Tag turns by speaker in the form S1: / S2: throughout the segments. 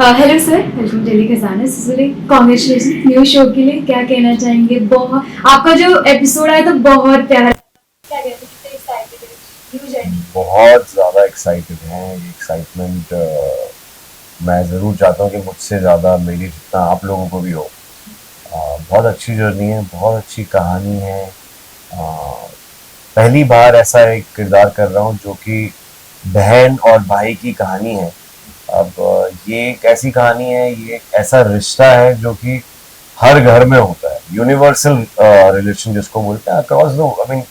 S1: Hello sir, welcome Delhi खजाना सिसुली। Congratulation new show के लिए। क्या कहना चाहेंगे? बहुत आपका जो एपिसोड आया तो बहुत प्यारा। क्या कहते हैं, कितने एक्साइटेड है न्यू जर्नी?
S2: बहुत ज़्यादा एक्साइटेड हैं। ये एक्साइटमेंट मैं ज़रूर चाहता हूँ कि मुझसे ज़्यादा मेरी जितना आप लोगों को भी हो। बहुत अच्छी जर्नी है, बहुत अच्छी कहानी है। अ, पहली बार ऐसा एक किरदार कर रहा हूँ जो कि बहन और भाई की कहानी है। अब ये एक ऐसी कहानी है, ये एक ऐसा रिश्ता है जो कि हर घर में होता है। यूनिवर्सल रिलेशन जिसको बोलते हैं across the I mean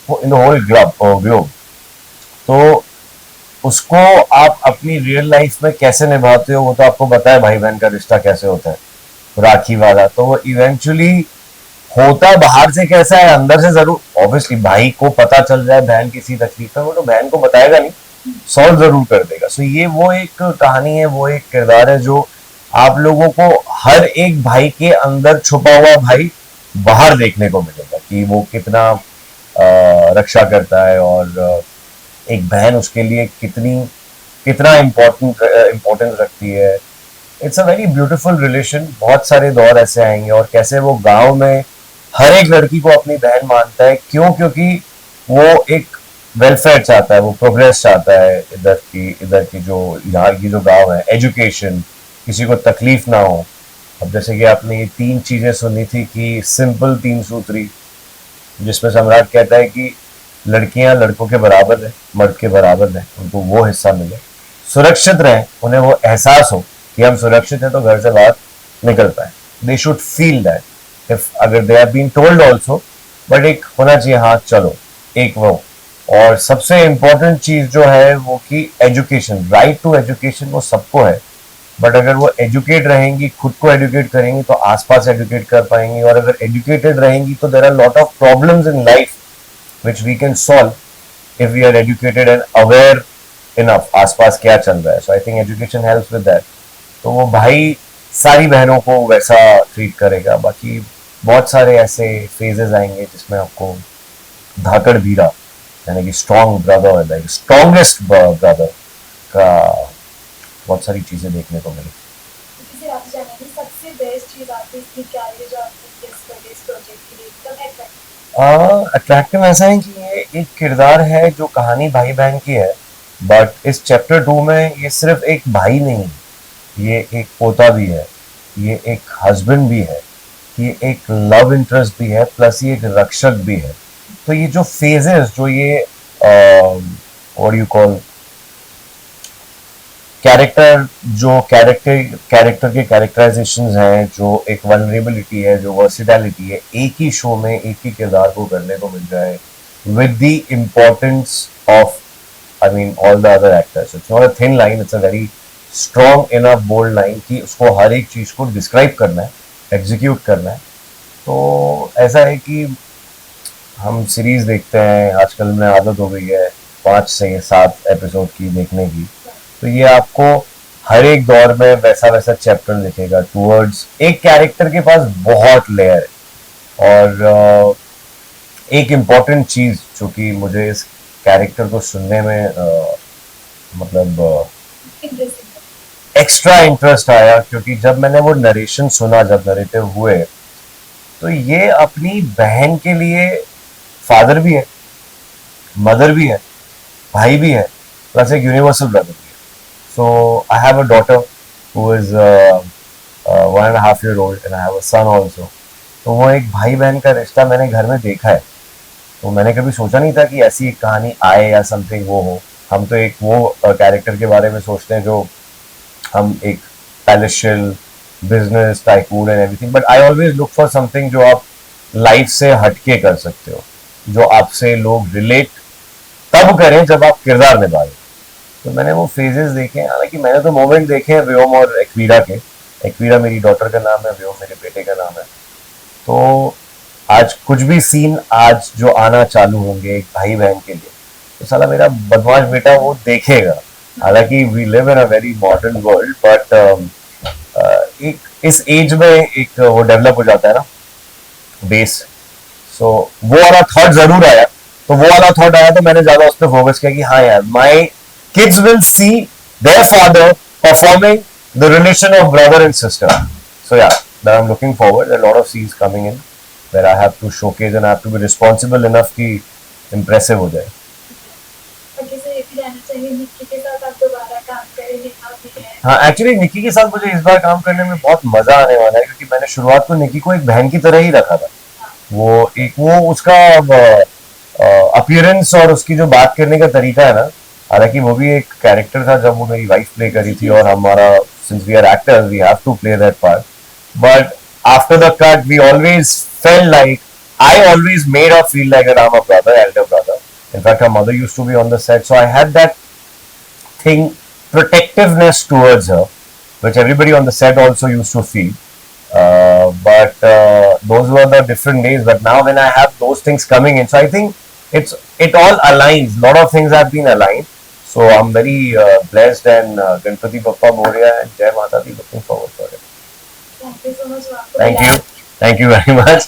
S2: in the whole globe. तो उसको आप अपनी रियल लाइफ में कैसे निभाते हो वो तो आपको पता है, भाई बहन का रिश्ता कैसे होता है, राखी वाला। तो वो इवेंचुअली होता बाहर से कैसा है, अंदर से जरूर ऑब्वियसली भाई को पता चल जाए बहन किसी तकलीफ में, वो तो बहन को बताएगा नहीं, सॉल्व जरूर कर देगा। सो ये वो एक कहानी है, वो एक किरदार है जो आप लोगों को हर एक भाई के अंदर छुपा हुआ भाई बाहर देखने को मिलेगा कि वो कितना रक्षा करता है और एक बहन उसके लिए कितना इम्पोर्टेंस रखती है। It's a very beautiful relation. बहुत सारे दौर ऐसे आएंगे और कैसे वो गांव में हर एक लड़की को अपनी बहन मानता है। क्योंकि वो एक वेलफेयर चाहता है, वो प्रोग्रेस चाहता है। इधर की जो यहाँ की जो गांव है, एजुकेशन, किसी को तकलीफ ना हो। अब जैसे कि आपने ये 3 चीजें सुनी थी कि सिंपल 3 सूत्री, जिसमें सम्राट कहता है कि लड़कियां लड़कों के बराबर है, मर्द के बराबर है, उनको वो हिस्सा मिले, सुरक्षित रहें, उन्हें वो एहसास हो कि हम सुरक्षित हैं तो घर से बाहर निकल पाए। They should feel that if अगर they have been told also, but एक होना चाहिए, हाँ चलो एक वो। और सबसे इम्पोर्टेंट चीज जो है वो कि एजुकेशन, राइट टू एजुकेशन वो सबको है। बट अगर वो एजुकेट रहेंगी, खुद को एजुकेट करेंगी तो आसपास एजुकेट कर पाएंगी। और अगर एजुकेटेड रहेंगी तो there are lot of problems in life which we can solve if we are educated and aware enough आसपास क्या चल रहा है। So I think education helps with that। तो वो भाई सारी बहनों को वैसा ट्रीट करेगा। बाकी बहुत सारे ऐसे फेजेस आएंगे जिसमें आपको धाकड़ बीरा यानी कि strong brother, like strongest brother का बहुत सारी चीजें देखने को मिली।
S1: किसी आपसे जानेंगे सबसे बेस्ट चीज आपकी इसकी क्या है जो आपको गेस कर इस प्रोजेक्ट के लिए एकदम अट्रैक्ट?
S2: अट्रैक्टिव ऐसा है कि ये एक किरदार है जो कहानी भाई बहन की है, बट इस चैप्टर 2 में ये सिर्फ एक भाई नहीं, ये एक पोता भी है, ये एक हस्बैंड भी है, ये एक लव इंटरेस्ट भी है, प्लस ये एक रक्षक भी है। तो ये जो फेजेस, जो ये व्हाट यू कॉल कैरेक्टर, जो कैरेक्टर के कैरेक्टराइजेशंस हैं, जो एक वनरेबिलिटी है, जो वर्सिटैलिटी है, एक ही शो में एक ही किरदार को करने को मिल जाए with the importance of I mean all the other actors. It's not a thin line, it's a very strong enough bold line कि उसको हर एक चीज को डिस्क्राइब करना है, एग्जीक्यूट करना है। तो ऐसा है कि हम सीरीज देखते हैं, आजकल में आदत हो गई है 5 से 7 एपिसोड की देखने की। तो ये आपको हर एक दौर में वैसा वैसा चैप्टर लिखेगा टूवर्ड्स एक कैरेक्टर के पास बहुत लेयर है। और एक इम्पॉर्टेंट चीज जो कि मुझे इस कैरेक्टर को सुनने में मतलब एक्स्ट्रा इंटरेस्ट आया, क्योंकि जब मैंने वो नरेशन सुना, जब नरेटिव हुए, तो ये अपनी बहन के लिए फादर भी है, मदर भी है, भाई भी है, प्लस एक यूनिवर्सल ब्रदर भी है। So I have a daughter who is 1.5 year old and I have a son also। तो वो एक भाई बहन का रिश्ता मैंने घर में देखा है। तो मैंने कभी सोचा नहीं था कि ऐसी एक कहानी आए या समथिंग वो हो। हम तो एक वो कैरेक्टर के बारे में सोचते हैं जो हम एक palatial business tycoon and everything, but I always look for something जो आप लाइफ से हटके कर सकते हो, जो आपसे लोग रिलेट तब करें जब आप किरदार निभा रहे। तो मैंने वो फेजेस देखे हैं। हालांकि मैंने तो मोमेंट देखे हैं व्योम और एक्वीरा के। एक्वीरा मेरी डॉटर का नाम है, व्योम मेरे बेटे का नाम है। तो आज कुछ भी सीन आज जो आना चालू होंगे एक भाई बहन के लिए, तो साला मेरा बदमाश बेटा वो देखेगा। हालांकि we live in a very modern world, but एक इस एज में एक वो डेवलप हो जाता है ना बेस। सो वो वाला थॉट जरूर आया। तो वो वाला थॉट आया तो मैंने ज्यादा उस पर फोकस किया कि हाँ यार, माई kids will see their father performing the relation of brother and sister. So yeah, that I'm looking forward. There are a lot of scenes coming in where I have to showcase and I have to be responsible enough कि impressive हो जाए.
S1: बाकी से ये भी जानना चाहिए निक्की के साथ आप दोबारा काम करें, नेहा भी है।
S2: हाँ, एक्चुअली निक्की के साथ मुझे इस बार काम करने में बहुत मजा आने वाला है क्योंकि मैंने शुरुआत तो निक्की को एक बहन की तरह ही रखा था. वो उसका अपीयरेंस और उसकी जो बात करने का तरीका है ना, हालांकि वो भी एक कैरेक्टर था जब वो मेरी वाइफ प्ले करी थी और हमारा since we are actors we have to play that part, but after the cut we always fell like I always made her feel like I am a brother, elder brother. In fact, her mother used to be on the set, so I had that thing, protectiveness towards her, which everybody on the set also used to feel. But those were the different days. But now when I have those things coming in, so I think it all aligns. A lot of things have been aligned. So I'm very blessed and Ganpati Bappa Moria and Jai Mata Di, looking forward for it.
S1: Thank you so much आपको
S2: Thank you. Thank you very much.